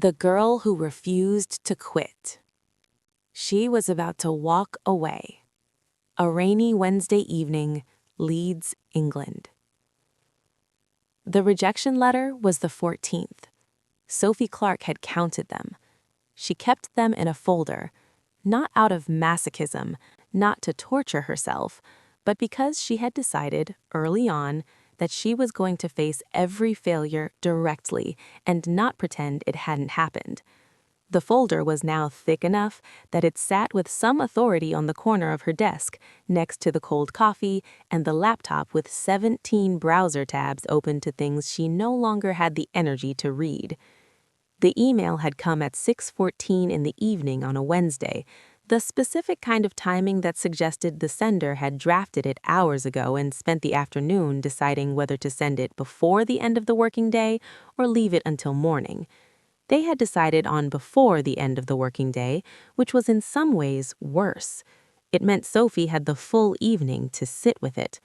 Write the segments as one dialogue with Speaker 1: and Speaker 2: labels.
Speaker 1: The girl who refused to quit. She was about to walk away. A rainy Wednesday evening, Leeds, England. The rejection letter was the 14th. Sophie Clarke had counted them. She kept them in a folder, not out of masochism, not to torture herself, but because she had decided, early on, that she was going to face every failure directly and not pretend it hadn't happened. The folder was now thick enough that it sat with some authority on the corner of her desk, next to the cold coffee and the laptop with 17 browser tabs open to things she no longer had the energy to read. The email had come at 6:14 in the evening on a Wednesday, the specific kind of timing that suggested the sender had drafted it hours ago and spent the afternoon deciding whether to send it before the end of the working day or leave it until morning. They had decided on before the end of the working day, which was in some ways worse. It meant Sophie had the full evening to sit with it.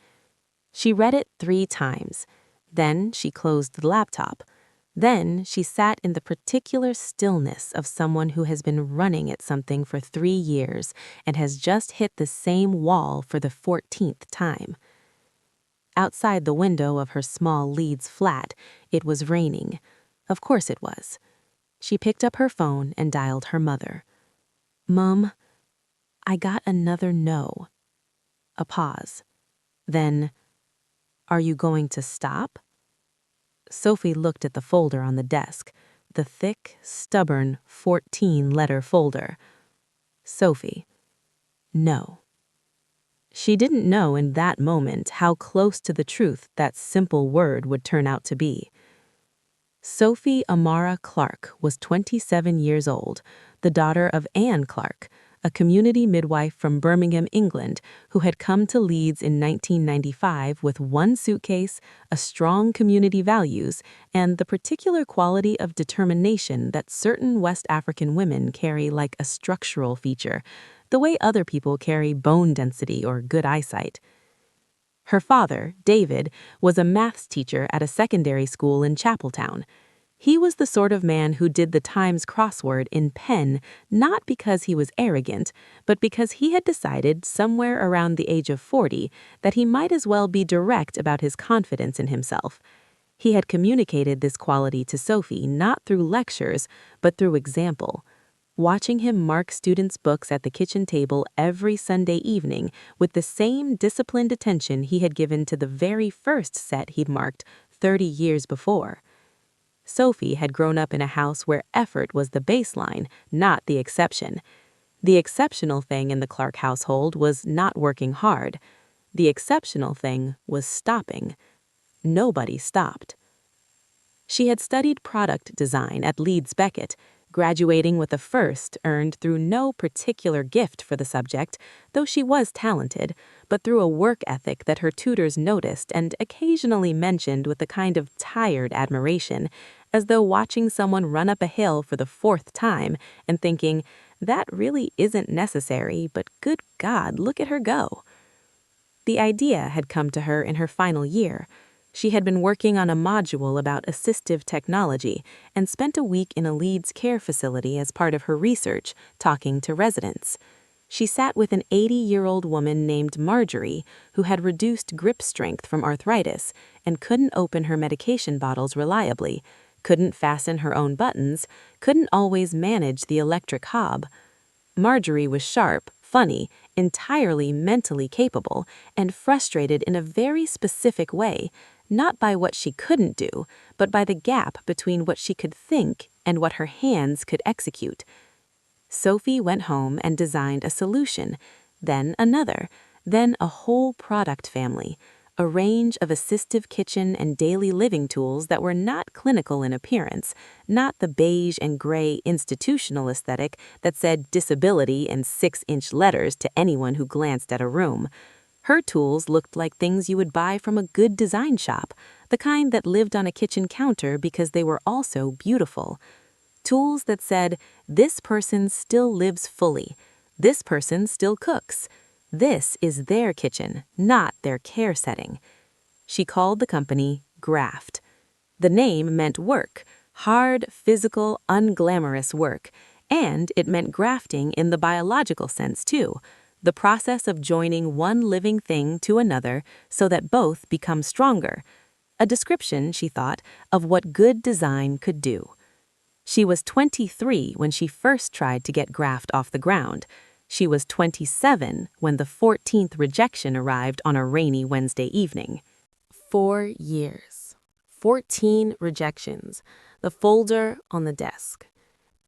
Speaker 1: She read it 3 times. Then she closed the laptop. Then she sat in the particular stillness of someone who has been running at something for 3 years and has just hit the same wall for the 14th time. Outside the window of her small Leeds flat, it was raining. Of course it was. She picked up her phone and dialed her mother. "Mom, I got another no." A pause. Then, "Are you going to stop?" Sophie looked at the folder on the desk, the thick, stubborn 14-letter folder. Sophie. No. She didn't know in that moment how close to the truth that simple word would turn out to be. Sophie Amara Clarke was 27 years old, the daughter of Anne Clarke, a community midwife from Birmingham, England, who had come to Leeds in 1995 with one suitcase, a strong community values, and the particular quality of determination that certain West African women carry like a structural feature, the way other people carry bone density or good eyesight. Her father, David, was a maths teacher at a secondary school in Chapeltown. He was the sort of man who did the Times crossword in pen not because he was arrogant, but because he had decided somewhere around the age of 40 that he might as well be direct about his confidence in himself. He had communicated this quality to Sophie not through lectures, but through example. Watching him mark students' books at the kitchen table every Sunday evening with the same disciplined attention he had given to the very first set he'd marked 30 years before. Sophie had grown up in a house where effort was the baseline, not the exception. The exceptional thing in the Clarke household was not working hard. The exceptional thing was stopping. Nobody stopped. She had studied product design at Leeds Beckett, graduating with a first earned through no particular gift for the subject, though she was talented, but through a work ethic that her tutors noticed and occasionally mentioned with a kind of tired admiration, as though watching someone run up a hill for the 4th time and thinking, that really isn't necessary, but good God, look at her go. The idea had come to her in her final year. She had been working on a module about assistive technology and spent a week in a Leeds care facility as part of her research, talking to residents. She sat with an 80-year-old woman named Marjorie who had reduced grip strength from arthritis and couldn't open her medication bottles reliably, couldn't fasten her own buttons, couldn't always manage the electric hob. Marjorie was sharp, funny, entirely mentally capable, and frustrated in a very specific way, not by what she couldn't do, but by the gap between what she could think and what her hands could execute. Sophie went home and designed a solution, then another, then a whole product family, a range of assistive kitchen and daily living tools that were not clinical in appearance, not the beige and gray institutional aesthetic that said disability in 6-inch letters to anyone who glanced at a room. Her tools looked like things you would buy from a good design shop, the kind that lived on a kitchen counter because they were also beautiful. Tools that said, this person still lives fully, this person still cooks. This is their kitchen, not their care setting. She called the company Graft. The name meant work, Hard, physical, unglamorous work, and it meant grafting in the biological sense too, the process of joining one living thing to another so that both become stronger. A description, she thought, of what good design could do. She was 23 when she first tried to get graft off the ground. She was 27 when the 14th rejection arrived on a rainy Wednesday evening. 4 years. 14 rejections. The folder on the desk.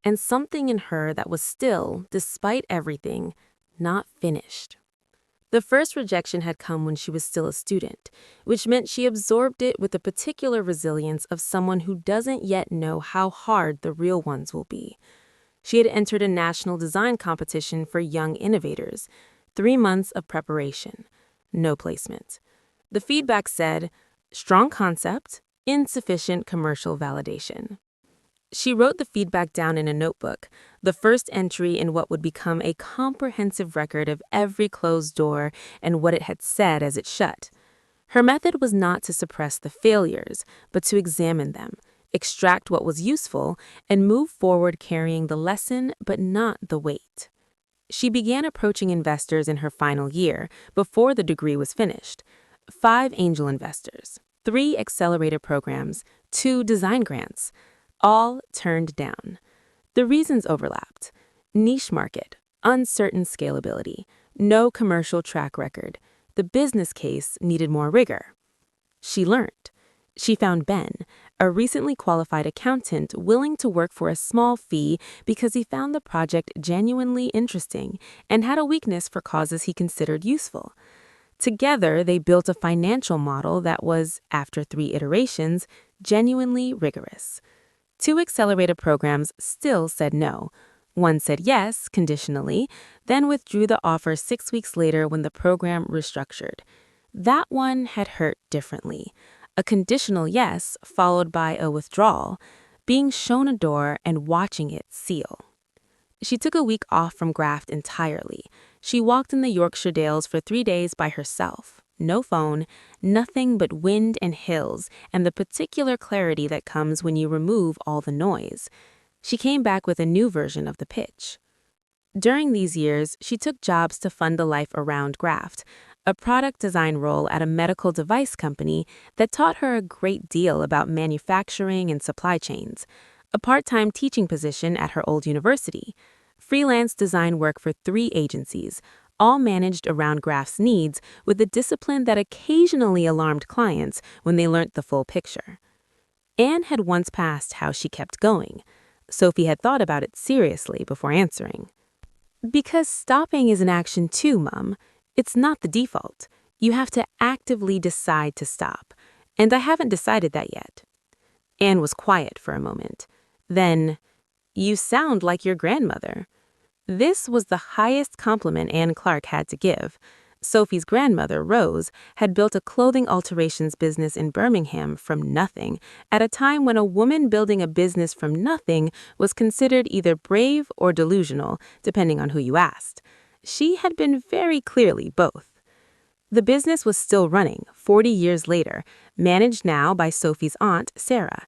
Speaker 1: And something in her that was still, despite everything, not finished. The first rejection had come when she was still a student, which meant she absorbed it with the particular resilience of someone who doesn't yet know how hard the real ones will be. She had entered a national design competition for young innovators. 3 months of preparation. No placement. The feedback said, strong concept, insufficient commercial validation. She wrote the feedback down in a notebook, the first entry in what would become a comprehensive record of every closed door and what it had said as it shut. Her method was not to suppress the failures, but to examine them, extract what was useful, and move forward carrying the lesson but not the weight. She began approaching investors in her final year, before the degree was finished. 5 angel investors, 3 accelerator programs, 2 design grants. All turned down. The reasons overlapped. Niche market, uncertain scalability, no commercial track record. The business case needed more rigor. She learned. She found Ben, a recently qualified accountant willing to work for a small fee because he found the project genuinely interesting and had a weakness for causes he considered useful. Together, they built a financial model that was, after 3 iterations, genuinely rigorous. 2 accelerator programs still said no. One said yes, conditionally, then withdrew the offer 6 weeks later when the program restructured. That one had hurt differently. A conditional yes followed by a withdrawal, being shown a door and watching it seal. She took a week off from graft entirely. She walked in the Yorkshire Dales for 3 days by herself. No phone, nothing but wind and hills, and the particular clarity that comes when you remove all the noise. She came back with a new version of the pitch. During these years, she took jobs to fund a life around graft, a product design role at a medical device company that taught her a great deal about manufacturing and supply chains, a part-time teaching position at her old university, freelance design work for 3 agencies, all managed around graft's needs with a discipline that occasionally alarmed clients when they learnt the full picture. Anne had once asked how she kept going. Sophie had thought about it seriously before answering. Because stopping is an action too, Mum. It's not the default. You have to actively decide to stop. And I haven't decided that yet. Anne was quiet for a moment. Then, you sound like your grandmother. This was the highest compliment Anne Clarke had to give. Sophie's grandmother, Rose, had built a clothing alterations business in Birmingham from nothing, at a time when a woman building a business from nothing was considered either brave or delusional, depending on who you asked. She had been very clearly both. The business was still running, 40 years later, managed now by Sophie's aunt, Sarah.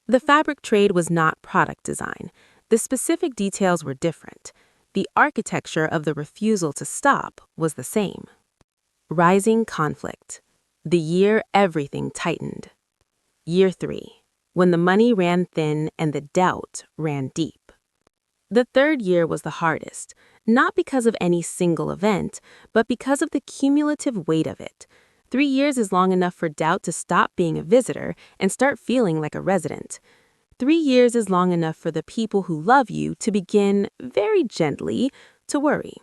Speaker 1: The fabric trade was not product design. The specific details were different. The architecture of the refusal to stop was the same. Rising conflict. The year everything tightened. Year 3, when the money ran thin and the doubt ran deep. The 3rd year was the hardest, not because of any single event, but because of the cumulative weight of it. 3 years is long enough for doubt to stop being a visitor and start feeling like a resident. 3 years is long enough for the people who love you to begin, very gently, to worry.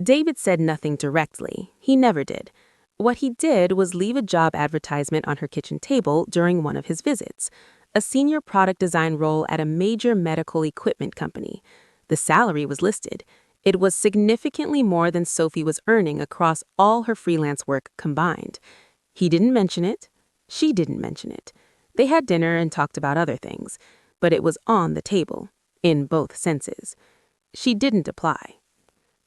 Speaker 1: David said nothing directly. He never did. What he did was leave a job advertisement on her kitchen table during one of his visits, a senior product design role at a major medical equipment company. The salary was listed. It was significantly more than Sophie was earning across all her freelance work combined. He didn't mention it. She didn't mention it. They had dinner and talked about other things, but it was on the table, in both senses. She didn't apply.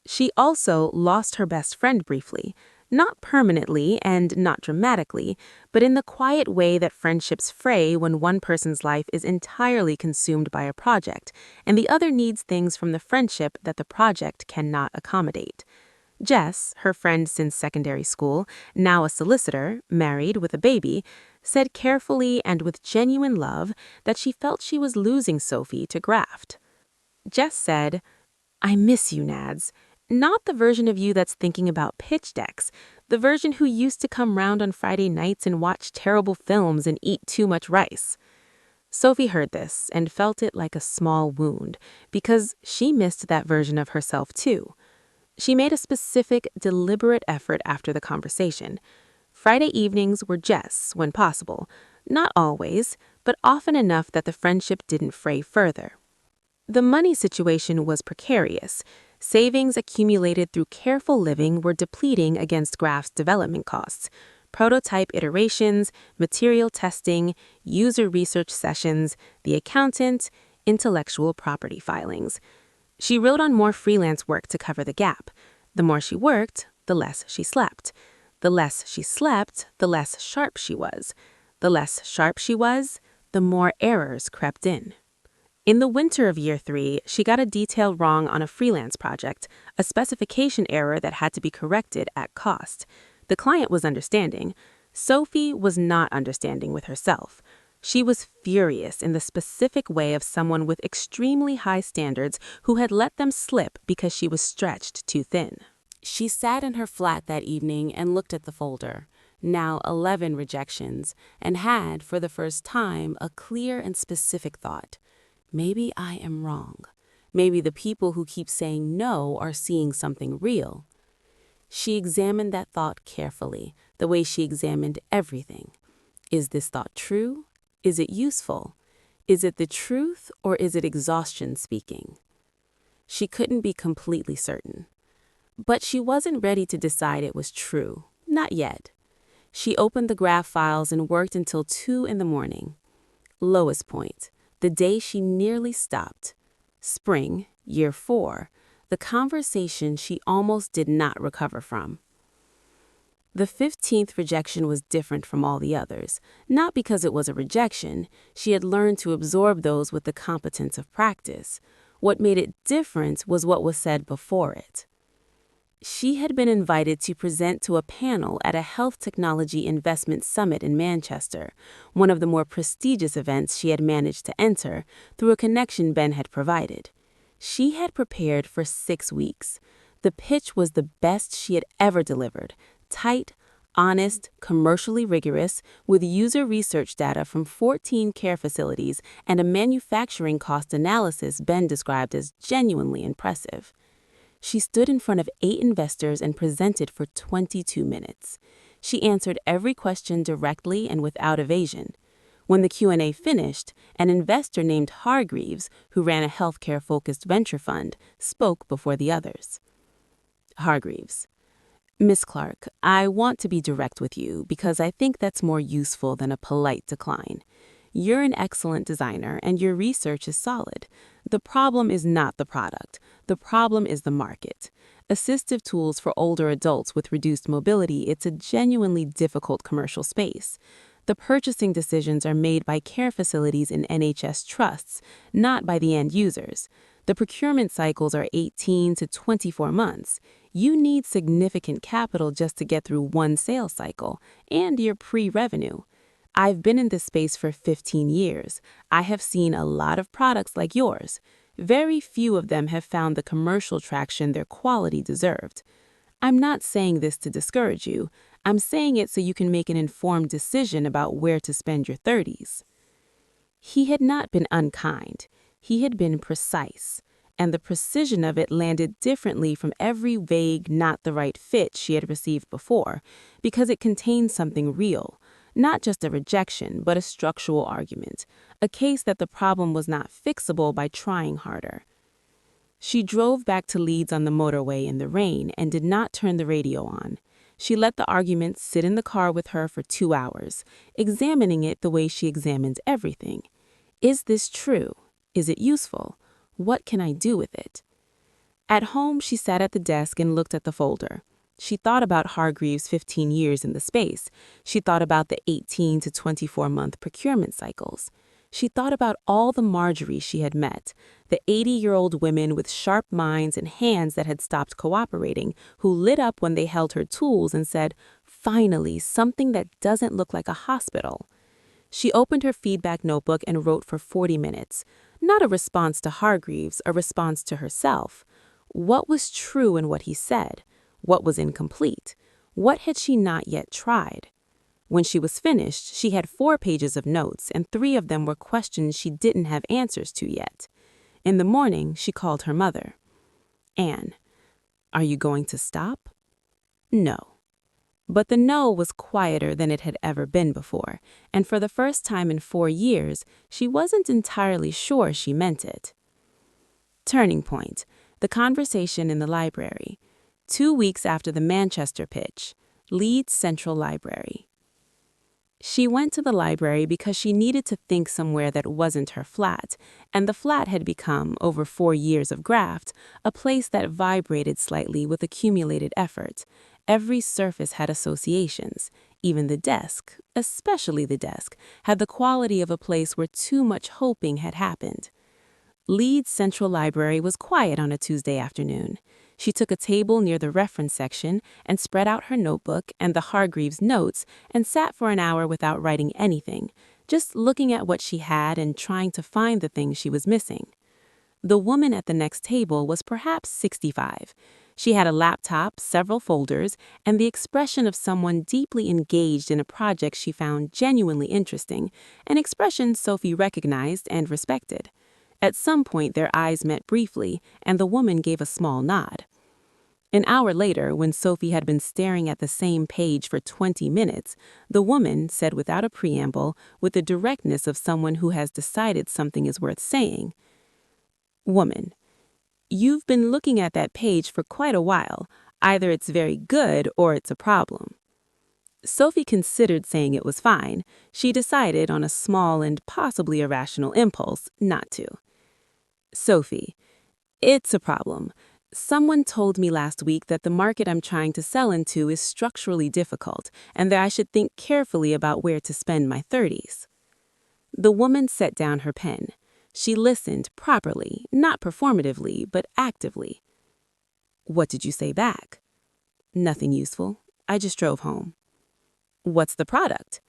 Speaker 1: She also lost her best friend briefly. Not permanently and not dramatically, but in the quiet way that friendships fray when one person's life is entirely consumed by a project, and the other needs things from the friendship that the project cannot accommodate. Jess, her friend since secondary school, now a solicitor, married with a baby, said carefully and with genuine love that she felt she was losing Sophie to graft. Jess said, "I miss you, Nads. Not the version of you that's thinking about pitch decks, the version who used to come round on Friday nights and watch terrible films and eat too much rice." Sophie heard this and felt it like a small wound, because she missed that version of herself too. She made a specific, deliberate effort after the conversation. Friday evenings were Jess, when possible. Not always, but often enough that the friendship didn't fray further. The money situation was precarious. Savings accumulated through careful living were depleting against Graph's development costs. Prototype iterations, material testing, user research sessions, the accountant, intellectual property filings. She wrote on more freelance work to cover the gap. The more she worked, the less she slept. The less she slept, the less sharp she was. The less sharp she was, the more errors crept in. In the winter of year 3, she got a detail wrong on a freelance project, a specification error that had to be corrected at cost. The client was understanding. Sophie was not understanding with herself. She was furious in the specific way of someone with extremely high standards who had let them slip because she was stretched too thin. She sat in her flat that evening and looked at the folder, now 11 rejections, and had, for the first time, a clear and specific thought. Maybe I am wrong. Maybe the people who keep saying no are seeing something real. She examined that thought carefully, the way she examined everything. Is this thought true? Is it useful? Is it the truth, or is it exhaustion speaking? She couldn't be completely certain. But she wasn't ready to decide it was true. Not yet. She opened the graph files and worked until 2 in the morning. Lowest point, the day she nearly stopped. Spring, year 4, the conversation she almost did not recover from. The 15th rejection was different from all the others, not because it was a rejection. She had learned to absorb those with the competence of practice. What made it different was what was said before it. She had been invited to present to a panel at a health technology investment summit in Manchester, one of the more prestigious events she had managed to enter through a connection Ben had provided. She had prepared for 6 weeks. The pitch was the best she had ever delivered. Tight, honest, commercially rigorous, with user research data from 14 care facilities and a manufacturing cost analysis Ben described as genuinely impressive. She stood in front of 8 investors and presented for 22 minutes. She answered every question directly and without evasion. When the Q&A finished, an investor named Hargreaves, who ran a healthcare-focused venture fund, spoke before the others. Hargreaves: "Miss Clarke, I want to be direct with you because I think that's more useful than a polite decline. You're an excellent designer and your research is solid. The problem is not the product. The problem is the market. Assistive tools for older adults with reduced mobility, it's a genuinely difficult commercial space. The purchasing decisions are made by care facilities and NHS trusts, not by the end users. The procurement cycles are 18 to 24 months. You need significant capital just to get through one sales cycle, and your pre-revenue. I've been in this space for 15 years. I have seen a lot of products like yours. Very few of them have found the commercial traction their quality deserved. I'm not saying this to discourage you. I'm saying it so you can make an informed decision about where to spend your 30s. He had not been unkind. He had been precise, and the precision of it landed differently from every vague, not the right fit she had received before, because it contained something real, not just a rejection, but a structural argument, a case that the problem was not fixable by trying harder. She drove back to Leeds on the motorway in the rain and did not turn the radio on. She let the argument sit in the car with her for 2 hours, examining it the way she examines everything. Is this true? Is it useful? What can I do with it? At home, she sat at the desk and looked at the folder. She thought about Hargreaves' 15 years in the space. She thought about the 18 to 24-month procurement cycles. She thought about all the Marjories she had met, the 80-year-old women with sharp minds and hands that had stopped cooperating, who lit up when they held her tools and said, "Finally, something that doesn't look like a hospital." She opened her feedback notebook and wrote for 40 minutes. Not a response to Hargreaves, a response to herself. What was true in what he said? What was incomplete? What had she not yet tried? When she was finished, she had 4 pages of notes, and 3 of them were questions she didn't have answers to yet. In the morning, she called her mother. "Anne, are you going to stop?" "No." But the no was quieter than it had ever been before, and for the first time in 4 years, she wasn't entirely sure she meant it. Turning point, the conversation in the library. 2 weeks after the Manchester pitch, Leeds Central Library. She went to the library because she needed to think somewhere that wasn't her flat, and the flat had become, over 4 years of graft, a place that vibrated slightly with accumulated effort. Every surface had associations. Even the desk, especially the desk, had the quality of a place where too much hoping had happened. Leeds Central Library was quiet on a Tuesday afternoon. She took a table near the reference section and spread out her notebook and the Hargreaves notes and sat for an hour without writing anything, just looking at what she had and trying to find the things she was missing. The woman at the next table was perhaps 65. She had a laptop, several folders, and the expression of someone deeply engaged in a project she found genuinely interesting, an expression Sophie recognized and respected. At some point, their eyes met briefly, and the woman gave a small nod. An hour later, when Sophie had been staring at the same page for 20 minutes, the woman said without a preamble, with the directness of someone who has decided something is worth saying, "Woman, you've been looking at that page for quite a while. Either it's very good or it's a problem." Sophie considered saying it was fine. She decided, on a small and possibly irrational impulse, not to. "Sophie, it's a problem. Someone told me last week that the market I'm trying to sell into is structurally difficult and that I should think carefully about where to spend my 30s. The woman set down her pen. She listened properly, not performatively, but actively. "What did you say back?" "Nothing useful. I just drove home." "What's the product?"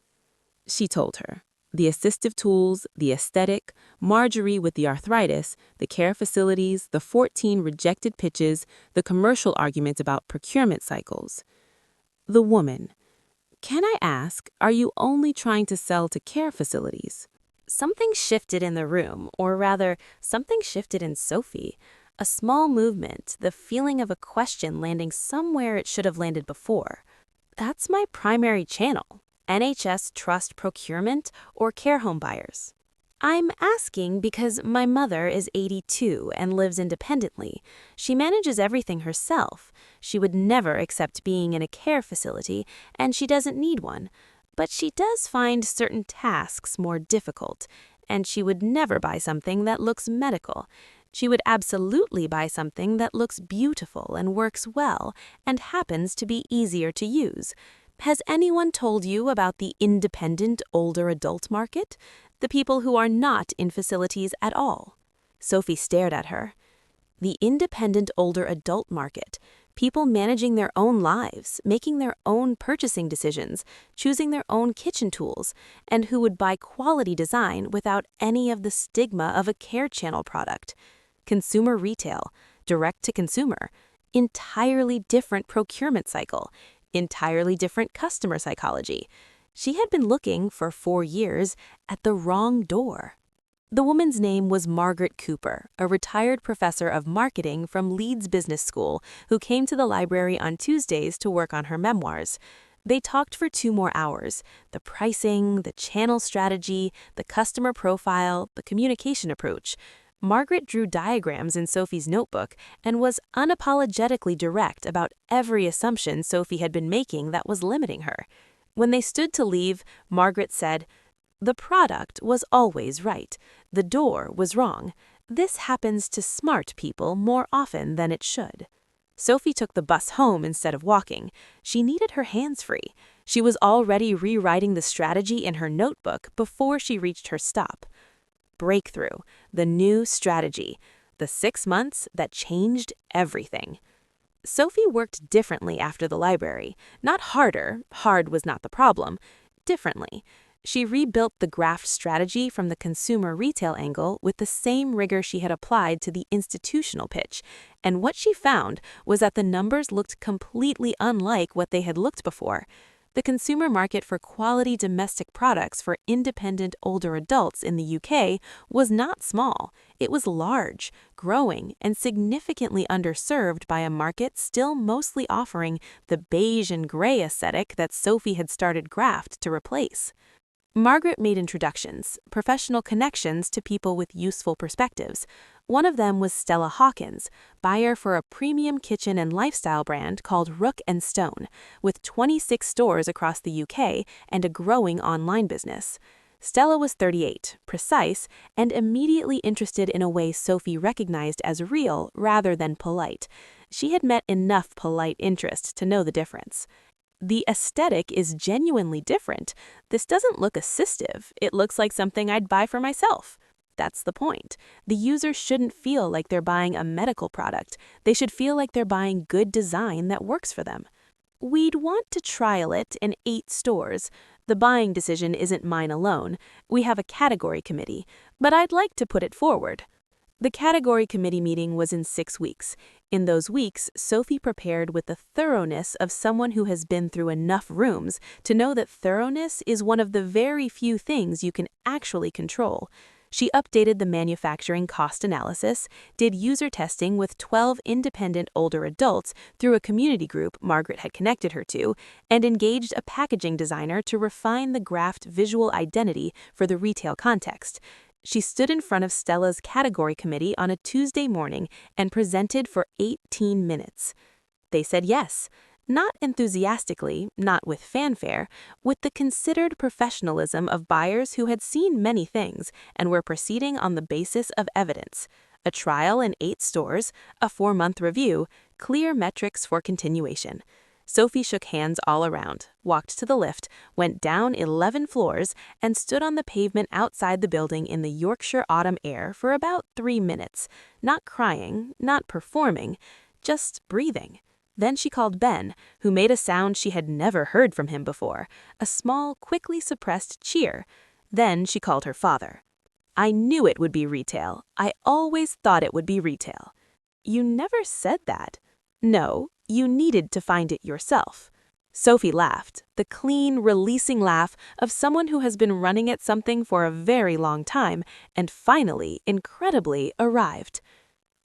Speaker 1: She told her. The assistive tools, the aesthetic, Marjorie with the arthritis, the care facilities, the 14 rejected pitches, the commercial argument about procurement cycles. The woman. "Can I ask, are you only trying to sell to care facilities?" Something shifted in the room, or rather, something shifted in Sophie. A small movement, the feeling of a question landing somewhere it should have landed before. "That's my primary channel. NHS Trust Procurement or care home buyers. I'm asking because my mother is 82 and lives independently. She manages everything herself. She would never accept being in a care facility, and she doesn't need one. But she does find certain tasks more difficult, and she would never buy something that looks medical. She would absolutely buy something that looks beautiful and works well and happens to be easier to use. Has anyone told you about the independent older adult market? The people who are not in facilities at all?" Sophie stared at her. The independent older adult market. People managing their own lives, making their own purchasing decisions, choosing their own kitchen tools, and who would buy quality design without any of the stigma of a care channel product. Consumer retail, direct to consumer, entirely different procurement cycle, entirely different customer psychology. She had been looking, for 4 years, at the wrong door. The woman's name was Margaret Cooper, a retired professor of marketing from Leeds Business School who came to the library on Tuesdays to work on her memoirs. They talked for 2 more hours. The pricing, the channel strategy, the customer profile, the communication approach. Margaret drew diagrams in Sophie's notebook and was unapologetically direct about every assumption Sophie had been making that was limiting her. When they stood to leave, Margaret said, "The product was always right. The door was wrong. This happens to smart people more often than it should." Sophie took the bus home instead of walking. She needed her hands free. She was already rewriting the strategy in her notebook before she reached her stop. Breakthrough, the new strategy, the 6 months that changed everything. Sophie worked differently after the library. Not harder, hard was not the problem, differently. She rebuilt the graft strategy from the consumer retail angle with the same rigor she had applied to the institutional pitch, and what she found was that the numbers looked completely unlike what they had looked before. The consumer market for quality domestic products for independent older adults in the UK was not small. It was large, growing, and significantly underserved by a market still mostly offering the beige and gray aesthetic that Sophie had started Graft to replace. Margaret made introductions, professional connections to people with useful perspectives. One of them was Stella Hawkins, buyer for a premium kitchen and lifestyle brand called Rook & Stone, with 26 stores across the UK and a growing online business. Stella was 38, precise, and immediately interested in a way Sophie recognized as real rather than polite. She had met enough polite interest to know the difference. The aesthetic is genuinely different. This doesn't look assistive. It looks like something I'd buy for myself. That's the point. The user shouldn't feel like they're buying a medical product. They should feel like they're buying good design that works for them. We'd want to trial it in 8 stores. The buying decision isn't mine alone. We have a category committee, but I'd like to put it forward. The category committee meeting was in 6 weeks. In those weeks, Sophie prepared with the thoroughness of someone who has been through enough rooms to know that thoroughness is one of the very few things you can actually control. She updated the manufacturing cost analysis, did user testing with 12 independent older adults through a community group Margaret had connected her to, and engaged a packaging designer to refine the Graft visual identity for the retail context. She stood in front of Stella's category committee on a Tuesday morning and presented for 18 minutes. They said yes, not enthusiastically, not with fanfare, with the considered professionalism of buyers who had seen many things and were proceeding on the basis of evidence. A trial in 8 stores, a 4-month review, clear metrics for continuation. Sophie shook hands all around, walked to the lift, went down 11 floors, and stood on the pavement outside the building in the Yorkshire autumn air for about 3 minutes, not crying, not performing, just breathing. Then she called Ben, who made a sound she had never heard from him before, a small, quickly suppressed cheer. Then she called her father. "I knew it would be retail. I always thought it would be retail." "You never said that." "No. You needed to find it yourself." Sophie laughed, the clean, releasing laugh of someone who has been running at something for a very long time and finally, incredibly, arrived.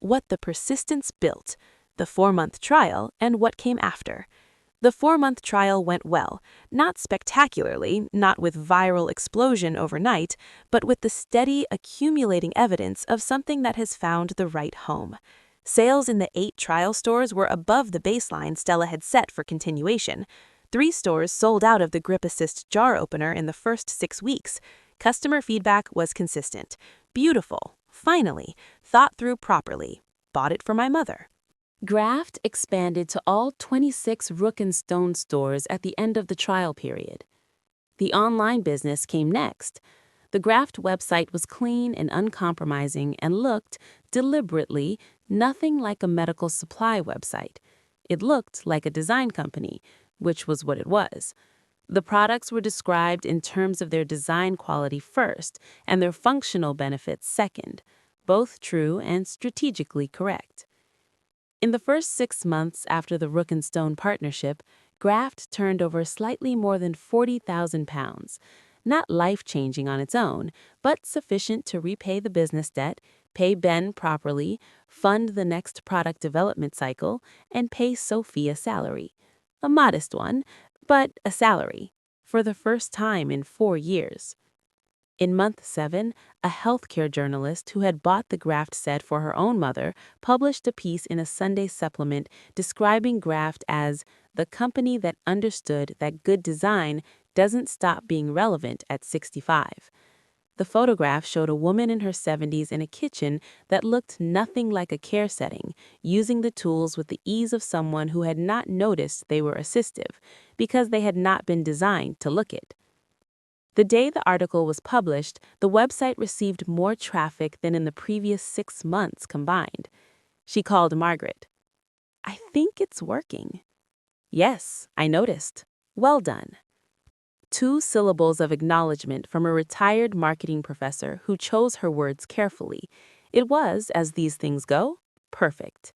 Speaker 1: What the persistence built, the 4-month trial, and what came after. The 4-month trial went well, not spectacularly, not with viral explosion overnight, but with the steady, accumulating evidence of something that has found the right home. Sales in the 8 trial stores were above the baseline Stella had set for continuation. 3 stores sold out of the Grip Assist jar opener in the first 6 weeks. Customer feedback was consistent. Beautiful. Finally. Thought through properly. Bought it for my mother. Graft expanded to all 26 Rook & Stone stores at the end of the trial period. The online business came next. The Graft website was clean and uncompromising and looked, deliberately, nothing like a medical supply website. It looked like a design company, which was what it was. The products were described in terms of their design quality first and their functional benefits second, both true and strategically correct. In the first 6 months after the Rook & Stone partnership, Graft turned over slightly more than £40,000. Not life-changing on its own, but sufficient to repay the business debt, pay Ben properly, fund the next product development cycle, and pay Sophie a salary. A modest one, but a salary, for the first time in 4 years. In month 7, a healthcare journalist who had bought the Graft set for her own mother published a piece in a Sunday supplement describing Graft as the company that understood that good design doesn't stop being relevant at 65. The photograph showed a woman in her 70s in a kitchen that looked nothing like a care setting, using the tools with the ease of someone who had not noticed they were assistive, because they had not been designed to look it. The day the article was published, the website received more traffic than in the previous 6 months combined. She called Margaret. "I think it's working." "Yes, I noticed. Well done." 2 syllables of acknowledgement from a retired marketing professor who chose her words carefully. It was, as these things go, perfect.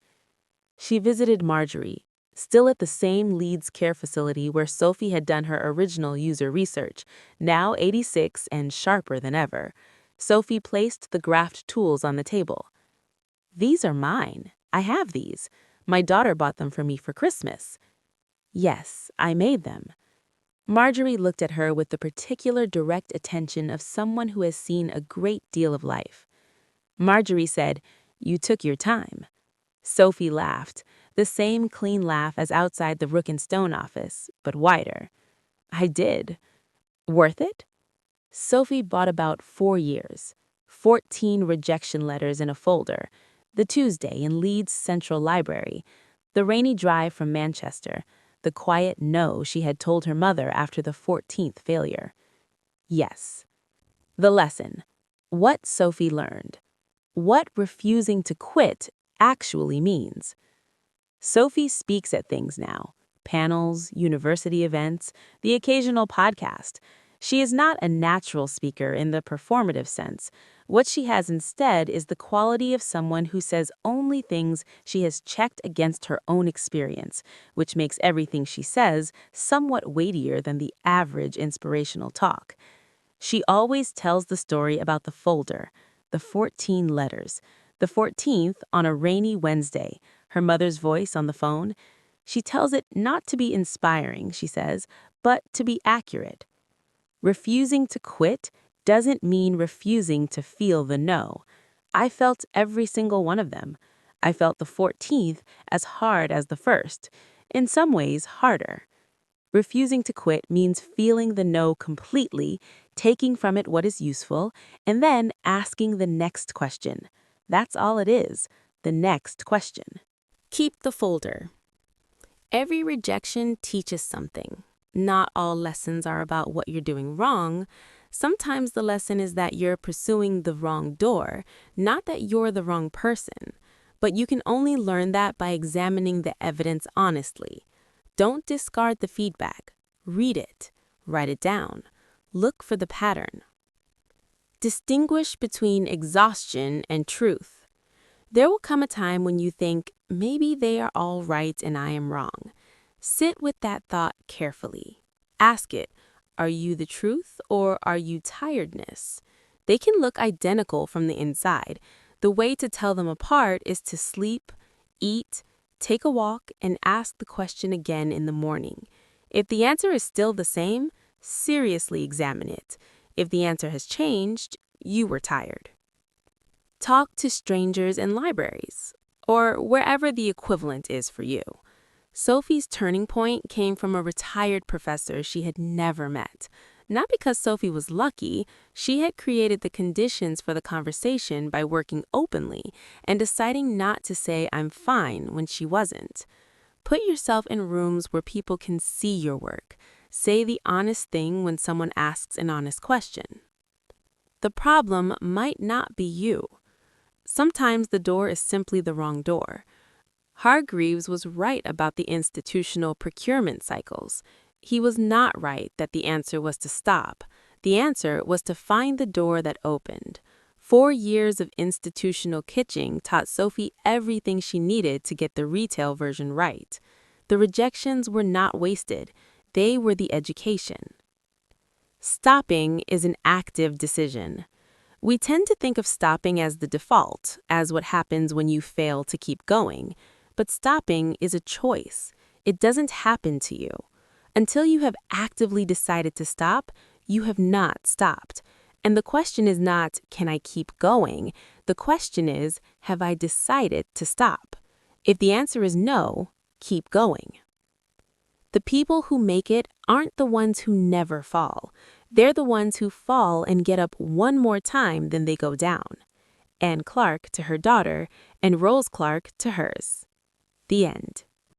Speaker 1: She visited Marjorie, still at the same Leeds care facility where Sophie had done her original user research, now 86 and sharper than ever. Sophie placed the graft tools on the table. "These are mine. I have these. My daughter bought them for me for Christmas." "Yes, I made them." Marjorie looked at her with the particular direct attention of someone who has seen a great deal of life. Marjorie said, "You took your time." Sophie laughed, the same clean laugh as outside the Rook and Stone office, but wider. "I did." "Worth it?" Sophie bought about 4 years, 14 rejection letters in a folder, the Tuesday in Leeds Central Library, the rainy drive from Manchester, the quiet no she had told her mother after the 14th failure. Yes. The lesson. What Sophie learned. What refusing to quit actually means. Sophie speaks at things now. Panels, university events, the occasional podcast. She is not a natural speaker in the performative sense. What she has instead is the quality of someone who says only things she has checked against her own experience, which makes everything she says somewhat weightier than the average inspirational talk. She always tells the story about the folder, the 14 letters, the 14th on a rainy Wednesday, her mother's voice on the phone. She tells it not to be inspiring, she says, but to be accurate. Refusing to quit doesn't mean refusing to feel the no. I felt every single one of them. I felt the 14th as hard as the first, in some ways harder. Refusing to quit means feeling the no completely, taking from it what is useful, and then asking the next question. That's all it is, the next question. Keep the folder. Every rejection teaches something. Not all lessons are about what you're doing wrong. Sometimes the lesson is that you're pursuing the wrong door, not that you're the wrong person. But you can only learn that by examining the evidence honestly. Don't discard the feedback. Read it. Write it down. Look for the pattern. Distinguish between exhaustion and truth. There will come a time when you think, maybe they are all right and I am wrong. Sit with that thought carefully. Ask it, are you the truth or are you tiredness? They can look identical from the inside. The way to tell them apart is to sleep, eat, take a walk, and ask the question again in the morning. If the answer is still the same, seriously examine it. If the answer has changed, you were tired. Talk to strangers in libraries, or wherever the equivalent is for you. Sophie's turning point came from a retired professor she had never met. Not because Sophie was lucky, she had created the conditions for the conversation by working openly and deciding not to say "I'm fine" when she wasn't. Put yourself in rooms where people can see your work. Say the honest thing when someone asks an honest question. The problem might not be you. Sometimes the door is simply the wrong door. Hargreaves was right about the institutional procurement cycles. He was not right that the answer was to stop. The answer was to find the door that opened. 4 years of institutional kitching taught Sophie everything she needed to get the retail version right. The rejections were not wasted. They were the education. Stopping is an active decision. We tend to think of stopping as the default, as what happens when you fail to keep going. But stopping is a choice. It doesn't happen to you. Until you have actively decided to stop, you have not stopped. And the question is not, can I keep going? The question is, have I decided to stop? If the answer is no, keep going. The people who make it aren't the ones who never fall. They're the ones who fall and get up one more time than they go down. Anne Clarke to her daughter, and Rose Clarke to hers. The end.